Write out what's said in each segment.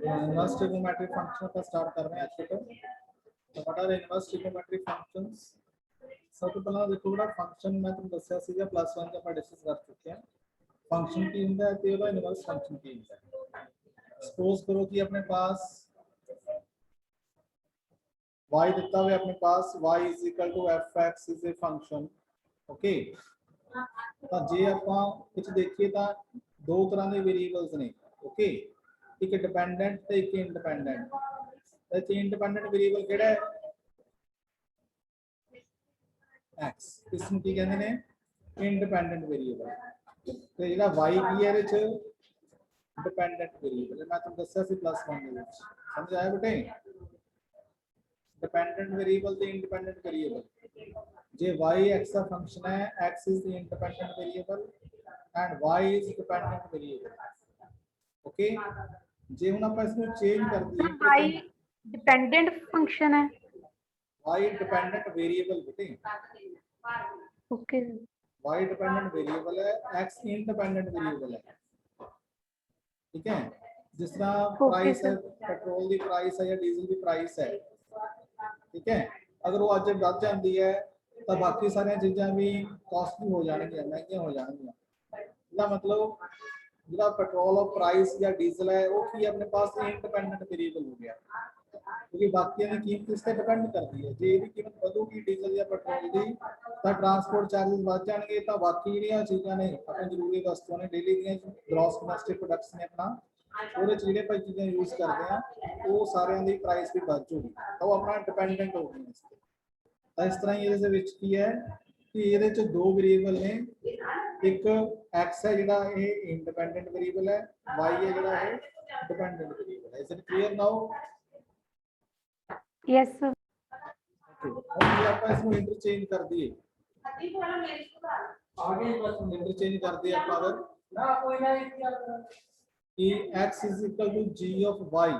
Inverse trigonometric function का start कर रहे हैं आज के तो what are inverse trigonometric functions. सबसे पहला देखो बेटा फंक्शन मैं तुम दस्या सीधा +1 जब डिस्कस कर चुके हैं फंक्शन की ਹੁੰਦਾ है ਤੇ ਉਹਦਾ ਇਨਵਰਸ ਫੰਕਸ਼ਨ ਕੀ ਹੁੰਦਾ ਹੈ। सपोज करो कि अपने पास y ਦਿੱਤਾ ਹੋਇਆ अपने पास y f(x) is a function okay ਤਾਂ ਜੇ ਆਪਾਂ ਕੁਝ ਦੇਖੀਏ ਤਾਂ ਦੋ ਤਰ੍ਹਾਂ ਦੇ ਵੇਰੀਏਬਲਸ ਨੇ ओके एक डिपेंडेंट ਤੇ एक इंडिपेंडेंट ਤੇ इंडिपेंडेंट वेरिएबल ਕਿਹੜਾ ਹੈ x इसਨੂੰ ਕੀ ਕਹਿੰਦੇ ਨੇ इंडिपेंडेंट वेरिएबल ਤੇ ਜਿਹੜਾ y ਕੀ ਹੈ ਇਹਦੇ ਚ डिपेंडेंट वेरिएबल मैं तुम दस्या सी +1 ਦੇ ਵਿੱਚ ਸਮਝ ਆਇਆ ਬੇਟੇ डिपेंडेंट वेरिएबल ਤੇ इंडिपेंडेंट वेरिएबल जे y x ਦਾ ਫੰਕਸ਼ਨ ਹੈ x is the independent variable and y is dependent variable okay जे ਹੁਣ ਆਪਾਂ ਇਸ ਨੂੰ ਚੇਂਜ ਕਰ ਦਈਏ y डिपेंडेंट फंक्शन है y डिपेंडेंट वेरिएबल बेटे ओके y डिपेंडेंट वेरिएबल है x इंडिपेंडेंट वेरिएबल है ठीक है जिस तरह प्राइस है पेट्रोल की प्राइस है या डीजल की प्राइस है ठीक है अगर वो अज बढ़ जाती है तो बाकी सारी चीज़ें भी कॉस्टली हो जाएगी महंगिया हो जाएगी इसका मतलब जो पेट्रोल और प्राइस या डीजल है वो की अपने पास इंडिपेंडेंट वेरिएबल हो गया क्योंकि बाकी की कीमत इस पर डिपेंड करती है जो ये कीमत बढ़ूगी डीजल या पेट्रोल की तो ट्रांसपोर्ट चार्जेस बढ़ जाएंगे तो बाकी जो चीज़ा ने अपने जरूरी वस्तुओं ने डेली ग्रॉस डोमेस्टिक प्रोडक्ट्स ने अपना वो जो भाई चीज़ें यूज करते हैं वो सारे की प्राइस भी बढ़ जूगी तो वो अपना डिपेंडेंट हो गई इस तो इस तरह ये की है कि ये दो वेरिएबल ने एक एक्स है जो इंडिपेंडेंट वेरिएबल है वाई है जो है डिपेंडेंट वेरिएबल है is it clear now yes sir okay अब आप इसको इंटरचेंज कर दिए आगे बस इंटरचेंज कर दिए आप अगर ना कोई ना कि x is equal to g of y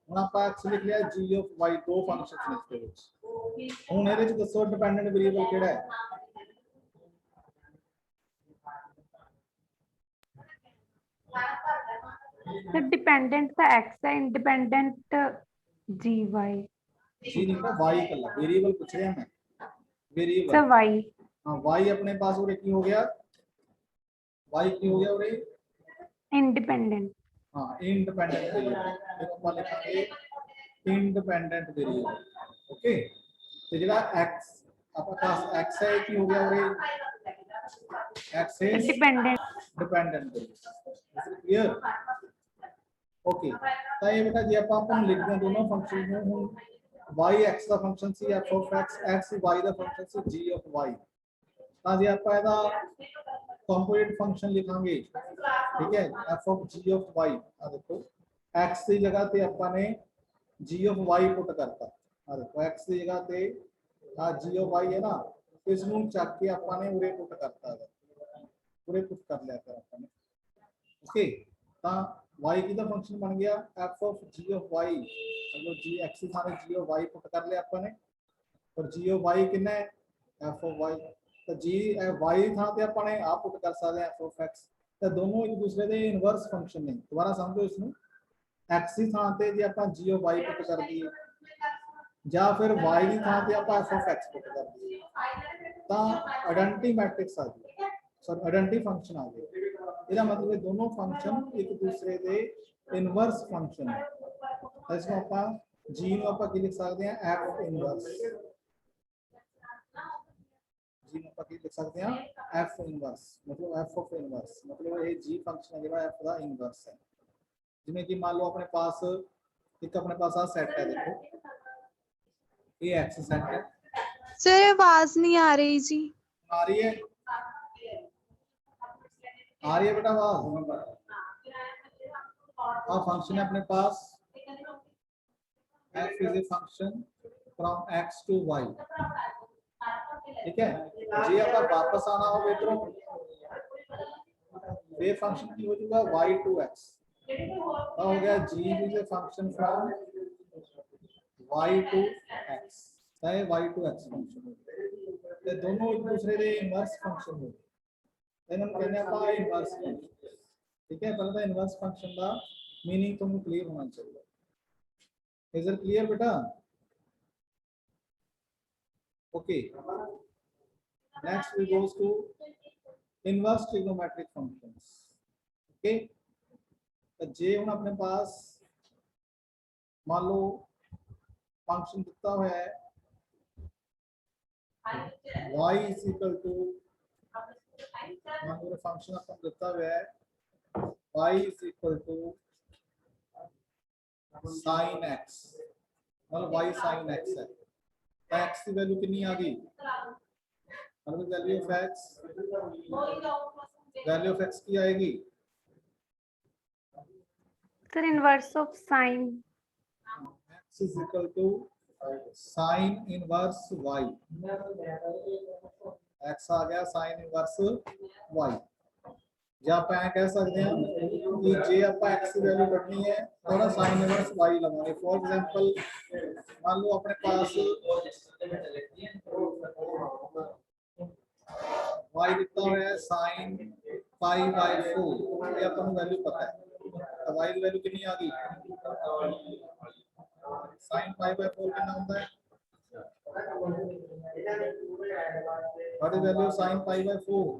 ਹੁਣ ਆਪਾਂ x ਲਿਖ ਲਿਆ g of y ਦੋ ਫੰਕਸ਼ਨਸ ਨੇ ਇਸ ਦੇ ਵਿੱਚ ਹੁਣ ਇਹਦੇ ਵਿੱਚ ਦੱਸੋ ਡਿਪੈਂਡੈਂਟ ਵੇਰੀਏਬਲ ਕਿਹੜਾ ਹੈ सर डिपेंडेंट का x है इंडिपेंडेंट जी वाई जी नहीं ना y कल्ला वेरिएबल पूछ रहे हैं मैं वेरिएबल सर y हां y अपने पास और की हो गया y की हो गया और इंडिपेंडेंट हां इंडिपेंडेंट वेरिएबल देखो अपन लिखेंगे इंडिपेंडेंट वेरिएबल ओके तो जेड़ा x अपने पास x है की हो गया और x is dependent variable clear okay तो ये बेटा जे अपन लिख दें दोनों फंक्शन में हूं y x का फंक्शन सी f of x x y का फंक्शन सी g of y ਤਾਂ ਜੇ ਆਪਾਂ ਇਹਦਾ ਕੰਪੋजिट फंक्शन लिखांगे ठीक है f of g of y आ देखो x की जगह पे अपन ने g of y पुट करता आ देखो x की जगह पे आ g of y है ना तो इसਨੂੰ चक के अपन ने उरे पुट करता है उरे पुट कर लिया फिर अपन ने ओके ता y की दा फंक्शन बन गया f of g of y मतलब g x माने g of y पुट कर लिया अपन ने और g of y कितना है f of y तो g y था ते अपन ने आप पुट कर सकते हैं f of x तो दोनों एक दूसरे के इनवर्स फंक्शन ने दोबारा समझो इसमें x की थां ते जे अपन g of y पुट कर दिए या फिर y की थां ते अपन f of x पुट कर दिए तो आइडेंटिटी मैट्रिक्स आ गई सॉरी आइडेंटिटी फंक्शन आ गई इसका मतलब है दोनों फंक्शन एक दूसरे के इनवर्स फंक्शन है तो इसको अपन g ਨੂੰ ਆਪਾਂ ਕੀ ਲਿਖ ਸਕਦੇ हैं f इनवर्स जी में ਆਪਾਂ ਕੀ ਲਿਖ ਸਕਦੇ हैं f इनवर्स मतलब f of इनवर्स मतलब ये g फंक्शन है ਜਿਹੜਾ f ਦਾ इनवर्स है ਜਿਵੇਂ ਕਿ मान लो अपने पास एक अपने पास आ सेट है देखो ये x सेट है सर आवाज नहीं आ रही जी आ रही है बेटा आवाज आ फंक्शन है अपने पास f is a function from x to y ठीक है जी अब वापस आना हो इधरों वे फंक्शन की हो जाएगा y to x तो हो गया g is a function from y to x चाहे y to x फंक्शन हो तो दोनों एक दूसरे के इनवर्स फंक्शन हो ਇਹਨਾਂ ਨੂੰ ਕਹਿੰਦੇ ਆਪਾਂ ਇਨਵਰਸ ਫੰਕਸ਼ਨ। ਠੀਕ ਹੈ, ਪਹਿਲਾਂ ਤਾਂ ਇਨਵਰਸ ਫੰਕਸ਼ਨ ਦਾ मीनिंग तुमको क्लियर होना चाहिए। इज इट क्लियर बेटा? Okay, next we goes to inverse trigonometric functions. Okay, तो जे हम अपने पास मान लो फंक्शन दिता हुआ है y इज इक्वल टू, मान लो फंक्शन अपन दिता हुआ है y is equal to sin x, मतलब y sin x है, तो x की वैल्यू कितनी आ गई? मतलब वैल्यू ऑफ x की आएगी sir inverse of sine x is equal to sin inverse y, x आ गया sin inverse y। ਜਾਂ ਆਪਾਂ ਐ ਕਹਿ ਸਕਦੇ ਹਾਂ ਕਿ ਜੇ ਆਪਾਂ x ਦੀ ਵੈਲਿਊ ਕੱਢਣੀ ਹੈ ਤਾਂ ਉਹਦਾ sin inverse y ਲਵਾਂਗੇ। ਫॉर एग्जांपल मान लो अपने पास y ਦਿੱਤਾ ਹੋਇਆ ਹੈ sin pi by 4, ਇਹ ਆਪਾਂ ਨੂੰ ਵੈਲਿਊ ਪਤਾ ਹੈ, ਤਾਂ y ਦੀ ਵੈਲਿਊ ਕਿੰਨੀ ਆ ਗਈ? sin pi by 4 ਕਿੰਨਾ ਹੁੰਦਾ ਹੈ? what is value of sin pi by 4?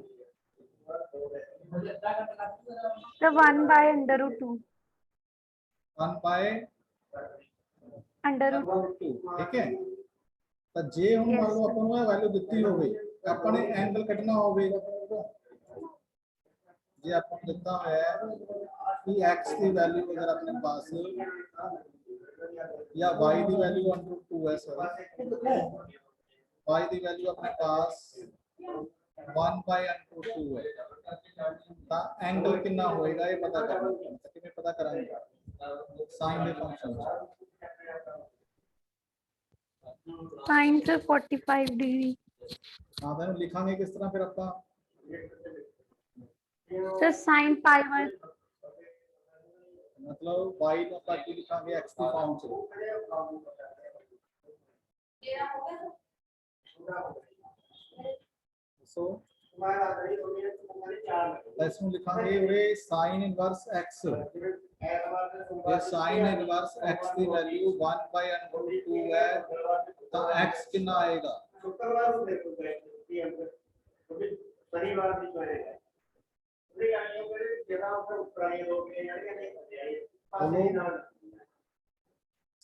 तो 1 by under root 2 1 by under root √2। ठीक है, ਤਾਂ ਜੇ ਹੁਣ ਮੰਨ ਲਓ ਆਪਾਂ ਨੂੰ ਇਹ ਵੈਲਿਊ ਦਿੱਤੀ ਹੋਵੇ, ਆਪਾਂ ਨੇ ਐਂਗਲ ਕੱਢਣਾ ਹੋਵੇ, ਜੇ ਆਪਾਂ ਨੂੰ ਦਿੱਤਾ ਹੋਇਆ ਹੈ ਕਿ x ਦੀ ਵੈਲਿਊ ਅਗਰ ਆਪਣੇ ਪਾਸ या y ਦੀ ਵੈਲਿਊ √2 ਹੈ, ਸੌਰੀ y ਦੀ ਵੈਲਿਊ ਆਪਣੇ ਪਾਸ 1 by √2 है, ਤਾਂ एंगल कितना होएगा ये पता करना है। तो किਵੇਂ पता करांगे? sin ਦੇ फंक्शन sin से 45 डिग्री। हां, तो लिखांगे किस तरह फिर ਆਪਾਂ? सर sin pi by, मतलब y ਨੂੰ ਆਪਾਂ ਕੀ ਲਿਖਾਂਗੇ? x ਦੀ ਫਾਰਮ ਚ। सो इसमें लिखांगे उरे sin इनवर्स x, ये sin इनवर्स x की वैल्यू 1 by √2 है, तो x कितना आएगा?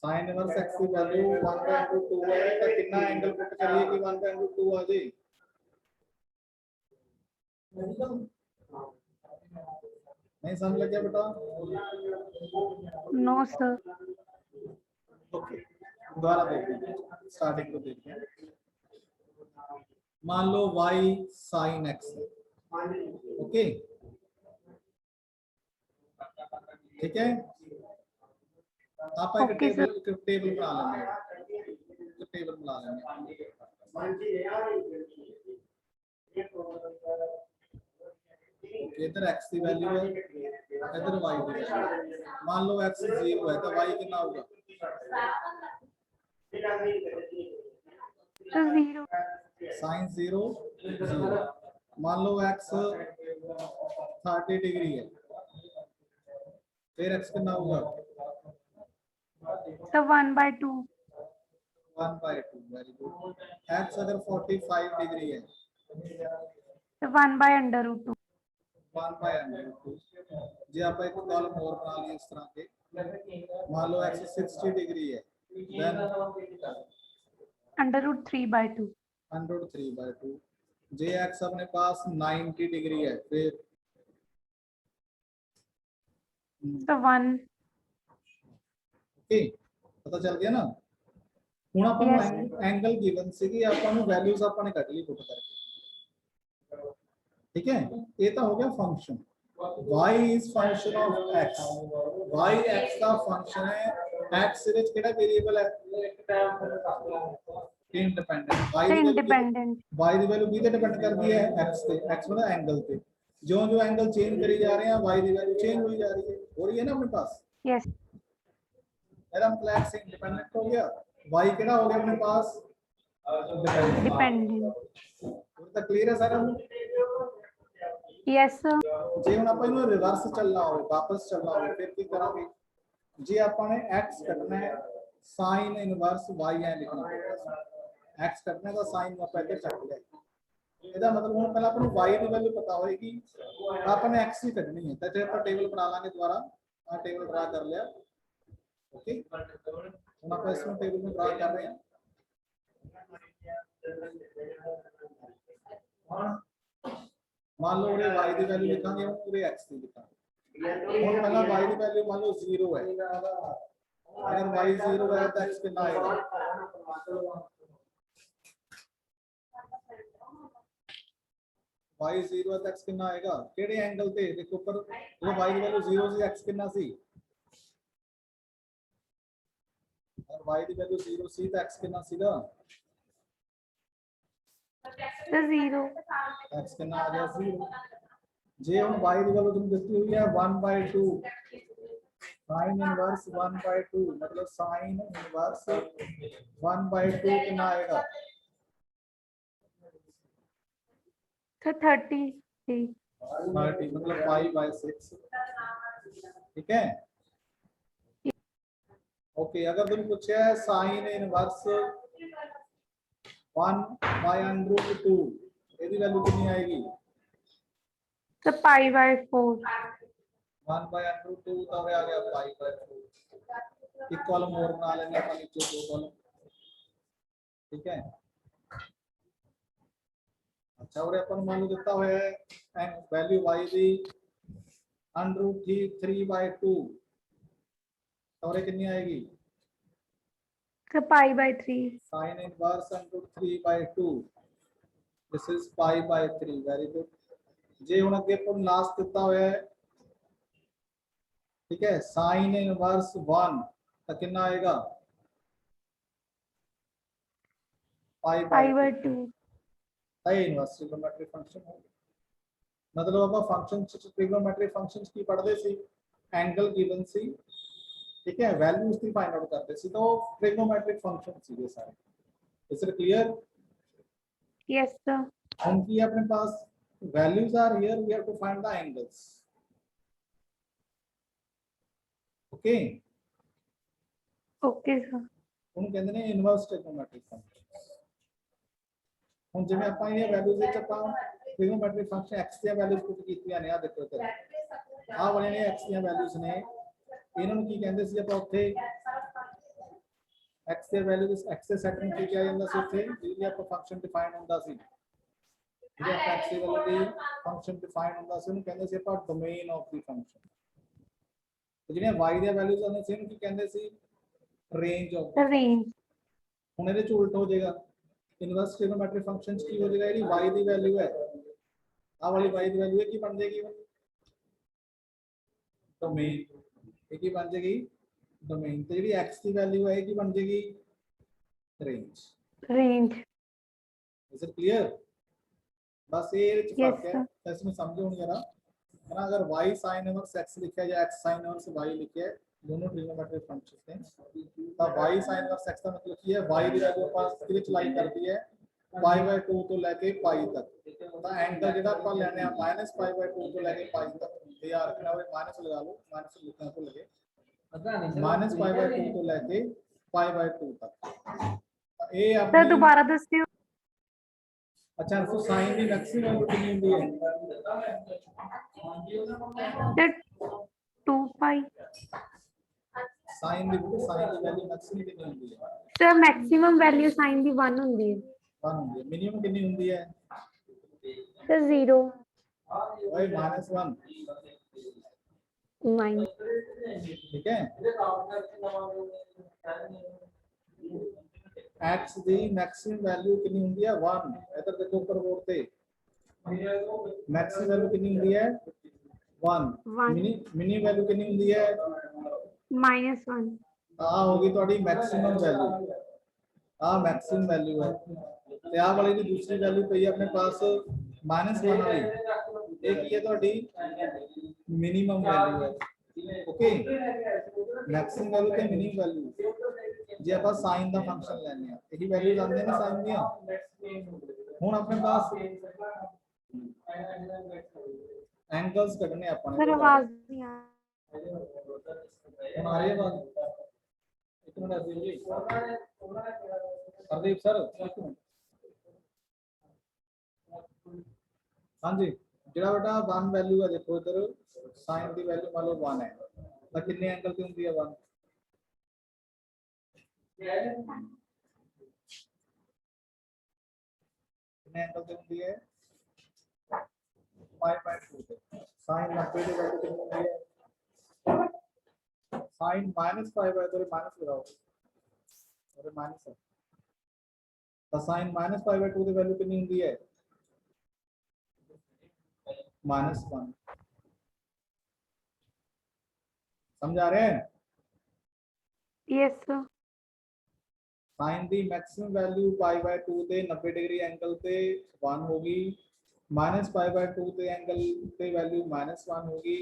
sin इनवर्स x की वैल्यू 1 by √2 है, तो कितना एंगल पुट करिए कि 1 by √2 आ जाए? नहीं समझ लग गया बेटा? No sir. ओके, दोबारा देखते हैं, स्टार्टिंग को देखते हैं। मान लो y sin x है, ओके, ठीक है, आप एक टेबल बना लेंगे, टेबल बना लेंगे। इधर x की वैल्यू है, इधर y की वैल्यू। मान लो x 0 है तो y कितना होगा? तो 0 sin 0 0। मान लो x 30 डिग्री है, फिर x कितना होगा? तो 1 by 2 1 by 2। Very good. x अगर 45 डिग्री है तो 1 by under root 2 1 by √2। जी आप एक कॉलम और बना लिए इस तरह के। मान लो x 60 डिग्री है, then under root 3 by 2 √3 by 2। जे x अपने पास 90 डिग्री है, फिर तो 1 ओके, पता चल गया ना? ਹੁਣ ਆਪਾਂ ਨੂੰ ਐਂਗਲ ਗਿਵਨ ਸੀ ਕਿ ਆਪਾਂ ਨੂੰ ਵੈਲਿਊਜ਼ ਆਪਾਂ ਨੇ ਕੱਢ ਲਈ ਪੁੱਟ ਕਰਕੇ। ठीक है, ये तो हो गया function. y is function of x, y x का फंक्शन है, x ਦੇ ਵਿੱਚ ਕਿਹੜਾ ਵੇਰੀਏਬਲ ਹੈ? इंडिपेंडेंट। y ਦੀ ਵੈਲਿਊ ਕਿਹਦੇ ਡਿਪੈਂਡ ਕਰਦੀ ਹੈ? x ਤੇ। x मतलब एंगल पे। जो जो एंगल चेंज करी जा रहे हैं y ਦੀ वैल्यू चेंज हो जा रही है, हो रही है ना अपने पास? यस। मेरा मतलब x इंडिपेंडेंट हो गया, y कितना हो गया अपने पास? डिपेंडेंट। डिपेंडेंट। तो क्लियर है सारा? यस जे हुण आपां इहनूं रिवर्स चलना होवे वापस चलना होवे फिर की करांगे जे आपां ने x कटना है sin इनवर्स y है लिखना पड़ेगा x कटना है तो sin ਨੂੰ ਆਪਾਂ ਇੱਥੇ ਚੱਕ ਲਿਆ ਇਹਦਾ ਮਤਲਬ ਹੁਣ ਪਹਿਲਾਂ ਆਪਾਂ ਨੂੰ y ਦੀ ਵੈਲਿਊ ਪਤਾ ਹੋਏਗੀ ਆਪਾਂ ਨੇ x ਹੀ ਕੱਢਣੀ ਹੈ ਤਾਂ ਜੇ ਆਪਾਂ ਟੇਬਲ ਬਣਾ ਲਾਂਗੇ ਦੁਬਾਰਾ ਆ ਟੇਬਲ ਡਰਾ ਕਰ ਲਿਆ ਓਕੇ ਹੁਣ ਆਪਾਂ ਇਸ ਨੂੰ ਟੇਬਲ ਨੂੰ ਡਰਾ ਕਰ ਰਹੇ ਹਾਂ मान लो उरे y की वैल्यू लिखांगे हम उरे x की लिखांगे और पहला y की वैल्यू मान लो 0 है अगर y 0 है तो x कितना आएगा y 0 है तो x कितना आएगा केड़े एंगल पे देखो ऊपर वो y की वैल्यू 0 से x कितना सी और y की वैल्यू 0 सी तो x कितना सीगा तो 0 x कितना आ गया 0 जे हम y की वैल्यू तुम देखती हुई है 1/2 sin इनवर्स 1/2 मतलब sin इनवर्स 1/2 कितना आएगा तो 30 मतलब 5/6 ठीक है ओके अगर तुम पूछे है sin इनवर्स 1/√2 ਇਹਦੀ ਵੈल्यू कितनी आएगी तो π/4 1/√2 तो आ गया 5/4 एक कॉलम और बना लेंगे अपन नीचे दो कॉलम ठीक है अच्छा और अपन मान लो देता हुआ है वैल्यू y दी √3/2 और कितनी आएगी तो π/3 sin inverse √3/2 this is π/3 very good जे ਹੁਣ ਅੱਗੇ ਆਪਾਂ ਲਾਸਟ ਦਿੱਤਾ ਹੋਇਆ ਹੈ ठीक है sin इनवर्स 1 तो कितना आएगा π/2 पाई इनवर्स ट्रिग्नोमेट्रिक फंक्शन हो मतलब ਆਪਾਂ ਫੰਕਸ਼ਨ ट्रिग्नोमेट्रिक फंक्शंस की पढ़ते सी एंगल गिवन सी ठीक है वैल्यूज की फाइंड आउट करते सी तो ट्रिग्नोमेट्रिक फंक्शन सी ये सारे is it clear yes sir उनकी अपने पास values are here we have to find the angles okay okay sir ਉਹਨੂੰ ਕਹਿੰਦੇ ਨੇ ਇਨਵਰਸ ਟ੍ਰਿਗਨੋਮੈਟ੍ਰਿਕ ਫੰਕਸ਼ਨ ਹੁਣ ਜਿਵੇਂ ਆਪਾਂ ਇਹ ਵੈਲਿਊਜ਼ ਵਿੱਚ ਆਪਾਂ ਟ੍ਰਿਗਨੋਮੈਟ੍ਰਿਕ ਫੰਕਸ਼ਨ x ਦੀਆਂ ਵੈਲਿਊਜ਼ ਪੁੱਟ ਕੀਤੀਆਂ ਨੇ ਆ ਦੇਖੋ ਇੱਧਰ ਆਹ ਵਾਲੇ ਨੇ x ਦੀਆਂ ਵੈਲਿਊਜ਼ ਨੇ ਇਹਨਾਂ ਨੂੰ ਕੀ ਕਹਿੰਦੇ ਸੀ ਆਪਾਂ ਉੱਥੇ x ਦੇ ਵੈਲਿਊ x ਦੇ ਸੈਟ ਨੂੰ ਕੀ ਕਿਹਾ ਜਾਂਦਾ ਸੀ ਉੱਥੇ ਜਿਹਦੀ ਆਪਾਂ ਫੰਕਸ਼ਨ ਡਿਫਾਈਨ ਹੁੰਦਾ ਸੀ ਜਿਹੜਾ ਆਪਾਂ x ਦੇ ਵੈਲਿਊ ਦੀ ਫੰਕਸ਼ਨ ਡਿਫਾਈਨ ਹੁੰਦਾ ਸੀ ਉਹਨੂੰ ਕਹਿੰਦੇ ਸੀ ਆਪਾਂ ਡੋਮੇਨ ਆਫ ਦੀ ਫੰਕਸ਼ਨ ਤੇ ਜਿਹੜੀਆਂ y ਦੀਆਂ ਵੈਲਿਊਜ਼ ਆਉਂਦੀਆਂ ਸੀ ਉਹਨੂੰ ਕੀ ਕਹਿੰਦੇ ਸੀ रेंज ऑफ रेंज ਹੁਣ ਇਹਦੇ ਚ ਉਲਟ ਹੋ ਜਾਏਗਾ इनवर्स ट्रिग्नोमेट्रिक फंक्शंस की हो जाएगा यानी y दी वैल्यू है आ वाली y दी वैल्यू है की बन जाएगी डोमेन ये की बन जाएगी डोमेन तो ਜਿਹੜੀ x ਦੀ वैल्यू है की बन जाएगी रेंज इज इट क्लियर बस ये फर्क है इसमें समझो ਹੁਣ जरा ना अगर y sin इनवर्स x लिखा है या x sin इनवर्स y लिखा है दोनों ट्रिग्नोमेट्रिक फंक्शंस हैं तो y sin इनवर्स x का मतलब ये है y की वैल्यू पास कितनी चलाई कर दी है π/2 तो लेके π तक तो एंगल जेड़ा ਆਪਾਂ ਲੈਣੇ ਆ -π/2 तो लेके π तक ये यार रखना है माइनस लगा लो माइनस लिखना तो लगे -π/2 तो लेके π/2 तक ये सर अपनी दोबारा दसियो अच्छा तो sin की मैक्सिमम कितनी होती है सर 2π sin की वैल्यू मैक्सिमम कितनी होती है सर मैक्सिमम वैल्यू साइन दी 1 ਹੁੰਦੀ है 1 होती है मिनिमम कितनी होती है सर 0 वही -1 9 ठीक है x दी मैक्सिमम वैल्यू कितनी होती है 1 इधर देखो ऊपर बोर्ड पे मैक्सिमम वैल्यू कितनी होती है 1 मिनी वैल्यू कितनी होती है -1 आ होगी ਤੁਹਾਡੀ मैक्सिमम वैल्यू आ मैक्सिमम वैल्यू है ਤੇ ਆ ਵਾਲੀ ਦੀ ਦੂਸਰੀ ਵੈल्यू ਪਈ ਆਪਣੇ ਪਾਸ -1 ਵਾਲੀ ਇਹ ਕੀ ਹੈ ਤੁਹਾਡੀ ਮਿਨੀਮਮ ਵੈल्यू ਹੈ ਓਕੇ मैक्सिमम वैल्यू ਤੇ मिनिमम वैल्यू ਜੇ ਆਪਾਂ sin ਦਾ ਫੰਕਸ਼ਨ ਲੈਣੇ ਆ ਇਹੀ ਵੈल्यूज ਆਉਂਦੇ ਨੇ sin ਦੀਆਂ ਹੁਣ ਆਪਣੇ ਪਾਸ एंगल्स कटने अपन सर आवाज नहीं आ ਹੁਣ ਆ ਰਹੀ ਹੈ ਆਵਾਜ਼ ਇੱਕ ਮਿੰਟ ਅਰਦੀਪ ਜੀ ਹਰਦੀਪ ਸਰ ਇੱਕ ਮਿੰਟ ਹਾਂਜੀ ਜਿਹੜਾ ਬੇਟਾ 1 ਵੈਲਿਊ ਹੈ ਦੇਖੋ ਇਧਰ sin ਦੀ ਵੈਲਿਊ ਮੰਨ ਲਓ 1 ਹੈ ਤਾਂ ਕਿੰਨੇ ਐਂਗਲ ਤੇ ਹੁੰਦੀ ਹੈ 1 कितने एंगल पे होती है 5/2 पे sin 90 की वैल्यू कितनी होती है sin -5/2 माइनस लगाओ अरे माइनस है तो sin -5/2 की वैल्यू कितनी होती है -1 समझा रहे हैं yes sine the maximum value π/2 ਤੇ 90 ਡਿਗਰੀ ਐਂਗਲ ਤੇ 1 ਹੋਗੀ -π/2 ਤੇ ਐਂਗਲ ਤੇ ਵੈल्यू -1 ਹੋਗੀ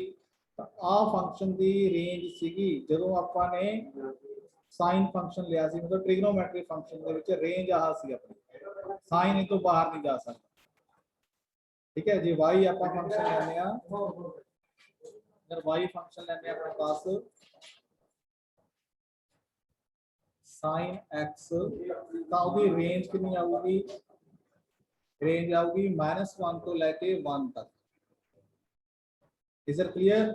ਤਾਂ ਆ ਫੰਕਸ਼ਨ ਦੀ ਰੇਂਜ ਸੀਗੀ ਜਦੋਂ ਆਪਾਂ ਨੇ ਸਾਈਨ ਫੰਕਸ਼ਨ ਲਿਆ ਸੀ ਮਤਲਬ ਟ੍ਰਿਗਨੋਮੈਟਰੀ ਫੰਕਸ਼ਨ ਦੇ ਵਿੱਚ ਰੇਂਜ ਆਹ ਸੀ ਆਪਣੀ ਸਾਈਨ ਇਹ ਤੋਂ ਬਾਹਰ ਨਹੀਂ ਜਾ ਸਕਦਾ ਠੀਕ ਹੈ ਜੇ y ਆਪਾਂ ਫੰਕਸ਼ਨ ਲੈਂਦੇ ਆ ਅਗਰ y ਫੰਕਸ਼ਨ ਲੈਂਦੇ ਆ ਆਪਣੇ ਪਾਸ sin x ਤਾਂ ਉਹਦੀ ਰੇਂਜ ਕਿੰਨੀ ਆਊਗੀ ਰੇਂਜ ਆਊਗੀ -1 ਤੋਂ ਲੈ ਕੇ 1 ਤੱਕ ਇਜ਼ ਇਟ ਕਲੀਅਰ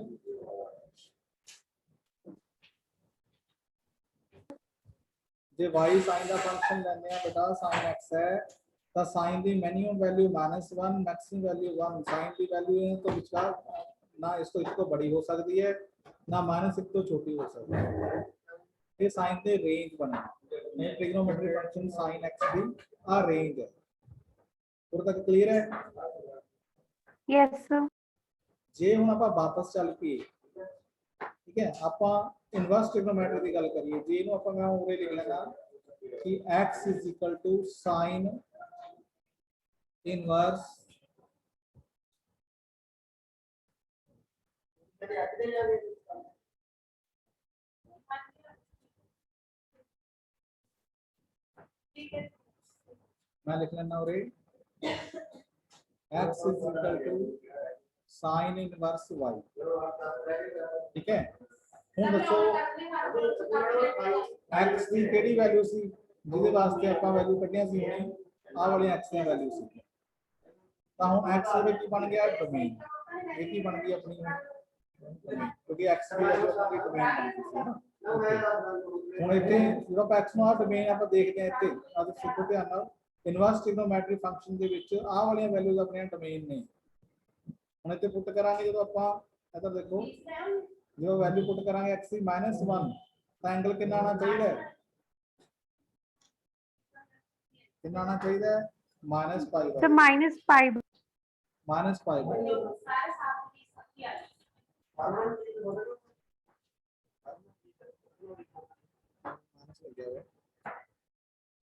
ਜੇ y sin ਦਾ ਫੰਕਸ਼ਨ ਲੈਂਦੇ ਆ ਬੇਟਾ sin x ਹੈ ਤਾਂ sin ਦੀ minimum value -1 maximum value 1 sin ਦੀ ਵੈਲਿਊ ਹੈ तो ਵਿਚਕਾਰ ਨਾ ਇਸ ਤੋਂ ਇੱਕ ਤੋਂ ਬੜੀ ਹੋ ਸਕਦੀ ਹੈ ਨਾ -1 ਤੋਂ ਛੋਟੀ ਹੋ ਸਕਦੀ ਹੈ ये साइन दे रेंज बना ये ट्रिग्नोमेट्री फंक्शन sin x की आ रेंज है उधर तक क्लियर है यस जे हुन ਆਪਾਂ ਵਾਪਸ ਚੱਲ ਪਈਏ ਠੀਕ ਹੈ ਆਪਾਂ ਇਨਵਰਸ ਟ੍ਰਿਗਨੋਮੈਟਰੀ ਦੀ ਗੱਲ ਕਰੀਏ ਜੇ ਇਹਨੂੰ ਆਪਾਂ ਮੈਂ ਉਰੇ ਲਿਖ ਲੈਣਾ ਕਿ x sin ਇਨਵਰਸ मैं लिख लेना और x sin इनवर्स y ठीक है ਹੁਣ ਦੱਸੋ x ਦੀ ਕਿਹੜੀ ਵੈਲਿਊ ਸੀ ਜਿਹਦੇ ਵਾਸਤੇ ਆਪਾਂ ਵੈਲਿਊ ਕੱਢੀਆਂ ਸੀ ਆਹ ਵਾਲੀ x ਦੀ ਵੈਲਿਊ ਸੀ ਤਾਂ ਹੁਣ x ਦੇ ਕੀ ਬਣ ਗਿਆ ਡੋਮੇਨ ਇਹ ਕੀ ਬਣ ਗਈ ਆਪਣੀ ਕਿਉਂਕਿ x ਦੀ ਵੈਲਿਊ ਆਪਣੀ ਡੋਮੇਨ ਬਣ ਗਈ ਸੀ ਨਾ ਹੁਣ ਇੱਥੇ ਜਦੋਂ ਆਪਾਂ x ਨੂੰ ਆ ਡੋਮੇਨ ਆਪਾਂ ਦੇਖਦੇ ਹਾਂ ਇੱਥੇ ਆਹ ਸਿੱਧੋ ਧਿਆਨ ਨਾਲ ਇਨਵਰਸ ਟ੍ਰਿਗਨੋਮੈਟਰੀ ਫੰਕਸ਼ਨ ਦੇ ਵਿੱਚ ਆਹ ਵਾਲੀਆਂ ਵੈਲਿਊਜ਼ ਆਪਣੀਆਂ ਡੋਮੇਨ ਨੇ ਹੁਣ ਇੱਥੇ ਪੁੱਟ ਕਰਾਂਗੇ ਜਦੋਂ ਆਪਾਂ ਇੱਧਰ ਦੇਖੋ ਜਦੋਂ ਵੈਲਿਊ ਪੁੱਟ ਕਰਾਂਗੇ x ਦੀ -1 ਤਾਂ ਐਂਗਲ ਕਿੰਨਾ ਆਣਾ ਚਾਹੀਦਾ ਹੈ ਕਿੰਨਾ ਆਣਾ ਚਾਹੀਦਾ ਹੈ -π तो -5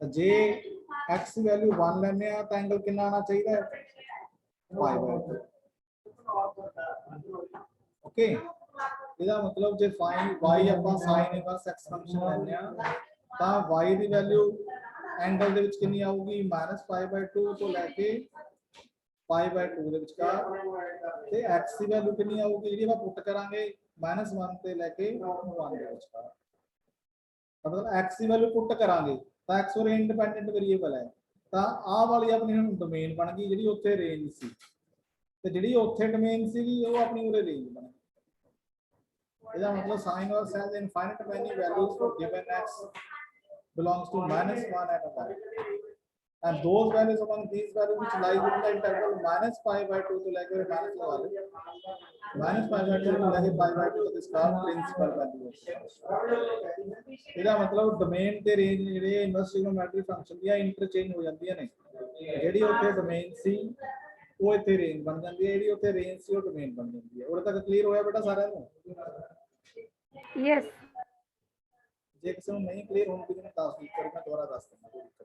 ਜੇ x ਦੀ ਵੈਲਿਊ 1 ਲੈਣੇ ਆ ਤਾਂ ਐਂਗਲ ਕਿੰਨਾ ਆਣਾ ਚਾਹੀਦਾ ਹੈ π/2 ਓਕੇ ਇਹਦਾ ਮਤਲਬ ਜੇ ਫਾਈਨ y ਆਪਾਂ sin ਇਨਵਰਸ x ਫੰਕਸ਼ਨ ਲੈਣੇ ਆ ਤਾਂ y ਦੀ ਵੈਲਿਊ ਐਂਗਲ ਦੇ ਵਿੱਚ ਕਿੰਨੀ ਆਊਗੀ -π/2 ਤੋਂ ਲੈ ਕੇ π/2 ਦੇ ਵਿਚਕਾਰ ਤੇ x ਦੀ ਵੈਲਿਊ ਕਿੰਨੀ ਆਊਗੀ ਜਿਹੜੀ ਆਪਾਂ ਪੁੱਟ ਕਰਾਂਗੇ -1 ਤੇ ਲੈ ਕੇ 1 ਦੇ ਵਿਚਕਾਰ मतलब x ਦੀ ਵੈਲਿਊ ਪੁੱਟ ਕਰਾਂਗੇ ਤਾਂ x ਹੋਰ ਇੰਡੀਪੈਂਡੈਂਟ ਵੇਰੀਏਬਲ ਹੈ ਤਾਂ ਆਹ ਵਾਲੀ ਆਪਣੀ ਹੁਣ ਡੋਮੇਨ ਬਣ ਗਈ ਜਿਹੜੀ ਉੱਥੇ ਰੇਂਜ ਸੀ ਤੇ ਜਿਹੜੀ ਉੱਥੇ ਡੋਮੇਨ ਸੀਗੀ ਉਹ ਆਪਣੀ ਉਰੇ ਰੇਂਜ ਬਣ ਗਈ ਇਹਦਾ ਮਤਲਬ sin inverse has infinite many values for given x belongs to -1 and 1 and those values among these values which lies within the interval -π/2 to like where minus लगा लो -π/2 to like π/2 तो इसका प्रिंसिपल वैल्यू ਇਹਦਾ ਮਤਲਬ domain ਤੇ range ਜਿਹੜੇ inverse trigonometry function ਦੀਆਂ interchange ਹੋ ਜਾਂਦੀਆਂ ਨੇ ਜਿਹੜੀ ਉੱਥੇ ਡੋਮੇਨ ਸੀ ਉਹ ਇੱਥੇ ਰੇਂਜ ਬਣ ਜਾਂਦੀ ਹੈ ਜਿਹੜੀ ਉੱਥੇ ਰੇਂਜ ਸੀ ਉਹ ਡੋਮੇਨ ਬਣ ਜਾਂਦੀ ਹੈ ਉਰੇ ਤੱਕ ਕਲੀਅਰ ਹੋਇਆ ਬੇਟਾ ਸਾਰਿਆਂ ਨੂੰ यस ਜੇ ਕਿਸੇ ਨੂੰ ਨਹੀਂ ਕਲੀਅਰ ਹੋਣ ਦੀ ਤਾਂ ਦੱਸ ਦਿੱਤਾ ਮੈਂ ਦੁਬਾਰਾ ਦੱਸ ਦਿੰਦਾ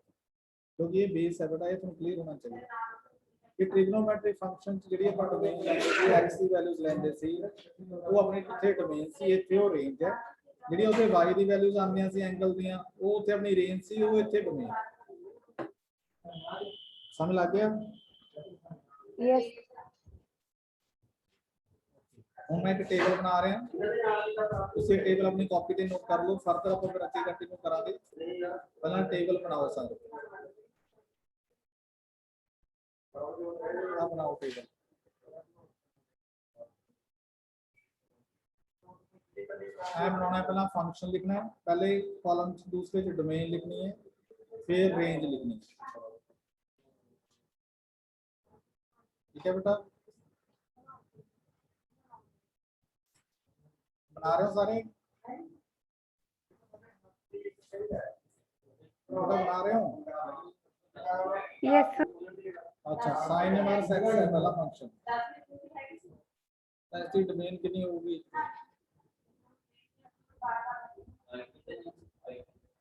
क्योंकि ये बेस है बेटा ये तुम क्लियर होना चाहिए कि ट्रिग्नोमेट्री फंक्शन ਜਿਹੜੀ ਆਪਾਂ ਡੋਮੇਨ ਲੈਂਦੇ ਸੀ x ਦੀ ਵੈਲਿਊਜ਼ ਲੈਂਦੇ ਸੀ ਉਹ ਆਪਣੀ ਕਿੱਥੇ ਡੋਮੇਨ ਸੀ ਇੱਥੇ ਉਹ ਰੇਂਜ ਹੈ ਜਿਹੜੀ ਉਹਦੇ y ਦੀ ਵੈਲਿਊਜ਼ ਆਉਂਦੀਆਂ ਸੀ ਐਂਗਲ ਦੀਆਂ ਉਹ ਉੱਥੇ ਆਪਣੀ ਰੇਂਜ ਸੀ ਉਹ ਇੱਥੇ ਡੋਮੇਨ ਸਮਝ ਲੱਗ ਗਿਆ यस ਹੁਣ मैं एक टेबल बना रहा उसे टेबल अपनी कॉपी ते नोट कर लो फर्दर ਆਪਾਂ ਫਿਰ ਅੱਗੇ ਕੰਟੀਨਿਊ ਕਰਾਂਗੇ ਪਹਿਲਾਂ ਟੇਬਲ ਬਣਾਓ ਸਾਰੇ ਆ ਬਣਾਓ ਟੇਬਲ है बनाना है पहला फंक्शन लिखना है पहले कॉलम दूसरे जो डोमेन लिखनी है फिर रेंज लिखनी है ठीक है बेटा बना रहे हो सारे बेटा बना रहे हो yes अच्छा साइन इनवर्स एक्स है पहला फंक्शन इसकी डोमेन कितनी होगी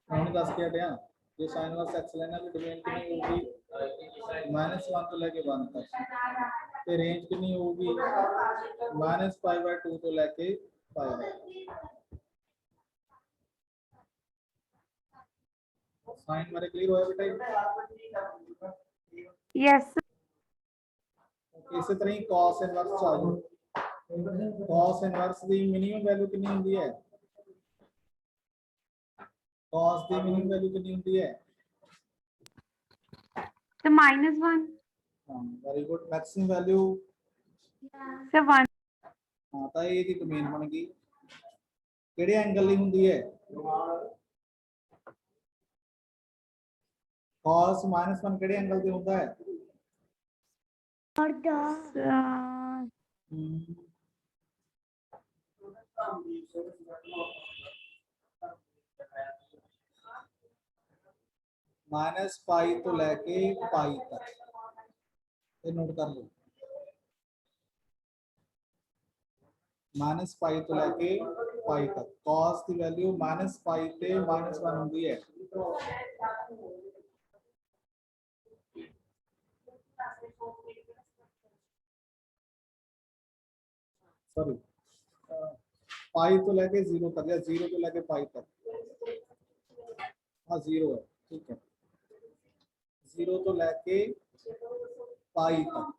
हमने 10 के हटे ये साइन इनवर्स एक्स लेना की डोमेन कितनी होगी -1 तो लेके 1 तक ते रेंज कितनी होगी -π/2 तो लेके π साइन मेरे क्लियर होया बेटा yes इसी तरह ही cos इनवर्स आ जाओ cos इनवर्स ਦੀ ਮਿਨੀਮਮ ਵੈਲਿਊ ਕਿੰਨੀ ਹੁੰਦੀ ਹੈ cos ਦੀ ਮਿਨੀਮਮ ਵੈਲਿਊ ਕਿੰਨੀ ਹੁੰਦੀ ਹੈ so -1 ਹਾਂ very good maximum value so 1 ਹਾਂ ਤਾਂ ਇਹ ਦੀ ਡੋਮੇਨ ਬਣ ਗਈ ਕਿਹੜੇ ਐਂਗਲ ਲਈ ਹੁੰਦੀ ਹੈ cos -1 ਕਿਹੜੇ ਐਂਗਲ ਤੇ ਹੁੰਦਾ ਹੈ -π ਤੋਂ ਲੈ ਕੇ π ਤੱਕ ਇਹ ਨੋਟ ਕਰ ਲਓ -π ਤੋਂ ਲੈ ਕੇ π ਤੱਕ cos ਦੀ ਵੈਲਿਊ -π ਤੇ -1 ਹੁੰਦੀ ਹੈ सॉरी पाई तो लेके 0 तक या 0 तो लेके पाई तक हाँ 0 है ठीक है 0 तो लेके पाई तक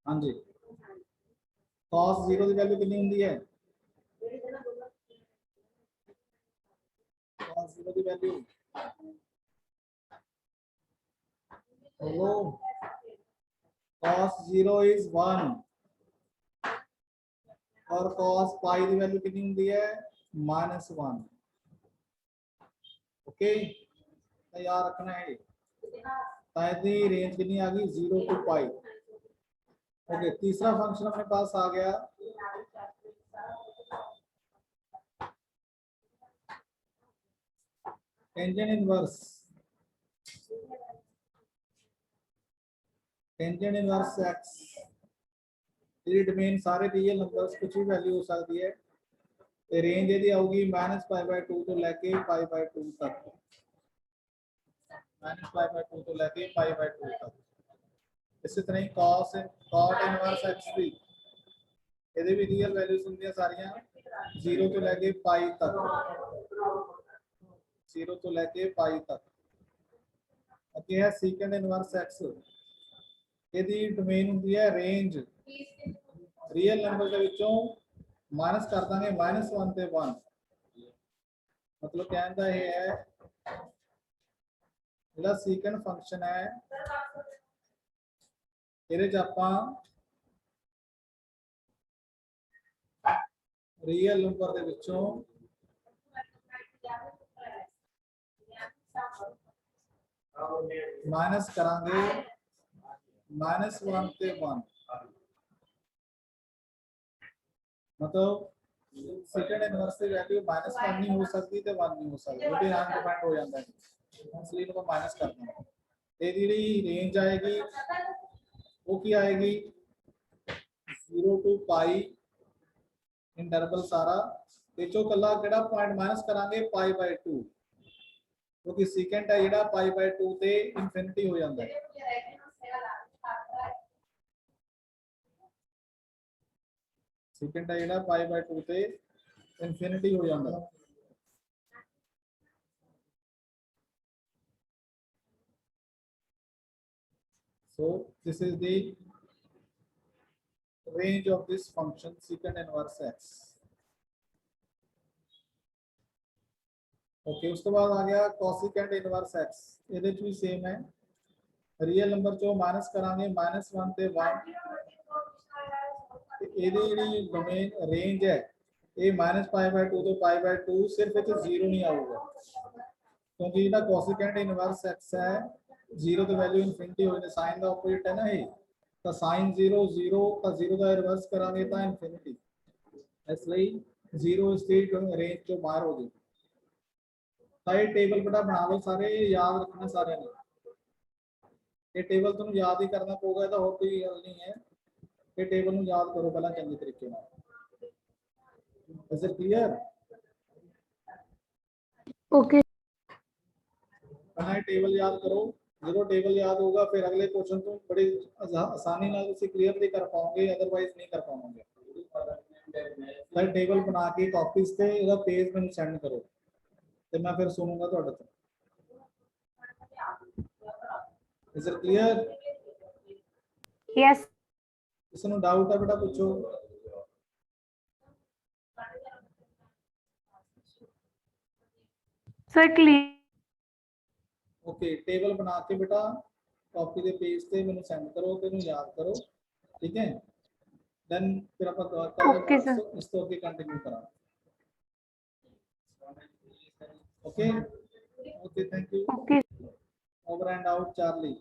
हाँ जी cos 0 की वैल्यू कितनी होती है cos 0 की वैल्यू हेलो cos 0 इज 1 और cos π की वैल्यू कितनी होती है -1 ओके याद रखना है ताकि रेंज कितनी आ गई 0 to π ओके तीसरा फंक्शन अपने पास आ गया टेंजेंट इनवर्स एक्स ये डोमेन सारे रियल नंबर्स कुछ भी वैल्यू हो सकती है ते रेंज यदि आऊगी -π/2 तो लेके π/2 तक -π/2 तो लेके π/2 तक इसी तरह ही cot इनवर्स x भी ਇਹਦੇ ਵੀ ਰੀਅਲ ਵੈਲਿਊਜ਼ ਹੁੰਦੀਆਂ ਸਾਰੀਆਂ 0 ਤੋਂ ਲੈ ਕੇ π ਤੱਕ 0 ਤੋਂ ਲੈ ਕੇ π ਤੱਕ ਅੱਗੇ ਹੈ ਸੈਕੰਡ ਇਨਵਰਸ x ਇਹਦੀ ਡੋਮੇਨ ਹੁੰਦੀ ਹੈ ਰੇਂਜ ਰੀਅਲ ਨੰਬਰ ਦੇ ਵਿੱਚੋਂ ਮਾਈਨਸ ਕਰ ਦਾਂਗੇ -1 ਤੇ 1 ਮਤਲਬ ਕਹਿਣ ਦਾ ਇਹ ਹੈ ਜਿਹੜਾ ਸੈਕੰਡ ਫੰਕਸ਼ਨ ਹੈ ਇਹਦੇ ਚ ਆਪਾਂ रियल नंबर ਦੇ ਵਿੱਚੋਂ माइनस करांगे -1 ਤੇ 1 मतलब सेकंड इनवर्स की वैल्यू -1 नहीं हो सकती तो 1 नहीं हो सकती वो भी अनडिफाइंड हो जाता है इसलिए इनको माइनस करना है ये ਜਿਹੜੀ रेंज आएगी वो की आएगी 0 to π इंटरवल सारा ਵਿੱਚੋਂ ਕੱਲਾ ਕਿਹੜਾ ਪੁਆਇੰਟ ਮਾਈਨਸ ਕਰਾਂਗੇ π/2 क्योंकि सीकेंट है ਜਿਹੜਾ π/2 ਤੇ ਇਨਫਿਨਿਟੀ ਹੋ ਜਾਂਦਾ ਹੈ। ਸੀਕੈਂਟ ਹੈ ਜਿਹੜਾ π/2 ਤੇ ਇਨਫਿਨਿਟੀ ਹੋ ਜਾਂਦਾ ਹੈ। So this is the range of this function secant inverse x. Okay, उसके बाद आ गया cosecant inverse x. ਇਹਦੇ ਚ ਵੀ ਸੇਮ ਹੈ, ਰੀਅਲ ਨੰਬਰ ਚੋਂ ਮਾਈਨਸ ਕਰਾਂਗੇ -1 ਤੇ 1 ਤੇ ਇਹਦੀ ਜਿਹੜੀ ਡੋਮੇਨ ਰੇਂਜ ਹੈ ਇਹ -π/2 ਤੋਂ π/2 ਸਿਰਫ ਇਹ 0 ਨਹੀਂ ਆਊਗਾ, ਕਿਉਂਕਿ ਜਿਹੜਾ cosecant inverse x ਹੈ 0 ਤੇ ਵੈਲਿਊ ਇਨਫਿਨਿਟੀ ਹੋ ਜਾਂਦੀ, ਸਾਈਨ ਦਾ ਆਪੋਜ਼ਿਟ ਹੈ ਨਾ ਇਹ, ਤਾਂ ਸਾਈਨ 0 0 ਤਾਂ 0 ਦਾ ਰਿਵਰਸ ਕਰਾਂਗੇ ਤਾਂ ਇਨਫਿਨਿਟੀ, ਇਸ ਲਈ 0 ਇਸ ਦੀ ਰੇਂਜ ਤੋਂ ਬਾਹਰ ਹੋ ਜਾਊ। ਤਾਂ ਇਹ ਟੇਬਲ ਬੜਾ ਬਣਾ ਲਓ ਸਾਰੇ, ਯਾਦ ਰੱਖਣਾ ਸਾਰਿਆਂ ਨੇ, ਇਹ ਟੇਬਲ ਤੁਹਾਨੂੰ ਯਾਦ ਹੀ ਕਰਨਾ ਪਊਗਾ, ਇਹਦਾ ਹੋਰ ਕੋਈ ਗੱਲ ਨਹੀਂ ਹੈ, ਇਹ ਟੇਬਲ ਨੂੰ ਯਾਦ ਕਰੋ ਪਹਿਲਾਂ ਚੰਗੇ ਤਰੀਕੇ ਨਾਲ। Is it clear? Okay. ਪਹਿਲਾਂ ਇਹ ਟੇਬਲ ਯਾਦ ਕਰੋ, ਜਦੋਂ ਟੇਬਲ याद होगा फिर अगले क्वेश्चन तो बड़ी आसानी ਨਾਲ ਤੁਸੀਂ ਕਲੀਅਰਲੀ ਕਰ ਪਾਓਗੇ, ਅਦਰਵਾਈਜ਼ ਨਹੀਂ ਕਰ ਪਾਓਗੇ। ਫਿਰ ਟੇਬਲ ਬਣਾ ਕੇ ਕਾਪੀਜ਼ ਤੇ ਇਹਦਾ ਪੇਜ ਮੈਨੂੰ ਸੈਂਡ ਕਰੋ ਤੇ ਮੈਂ ਫਿਰ ਸੁਣੂਗਾ ਤੁਹਾਡੇ ਤੋਂ। Is it clear? Yes. ਕਿਸੇ ਨੂੰ ਡਾਊਟ ਹੈ ਬੇਟਾ ਪੁੱਛੋ। Sir, clear. ਓਕੇ, ਟੇਬਲ ਬਣਾ ਕੇ ਬੇਟਾ ਕਾਪੀ ਦੇ ਪੇਜ ਤੇ ਮੈਨੂੰ ਸੈਂਡ ਕਰੋ ਤੇ ਇਹਨੂੰ ਯਾਦ ਕਰੋ, ਠੀਕ ਹੈ। ਦੈਨ ਫਿਰ ਆਪਾਂ Okay, sir. ਇਸ ਤੋਂ ਅੱਗੇ ਕੰਟੀਨਿਊ ਕਰਾਂਗੇ। Okay okay, thank you. Okay. Over and out, Charlie.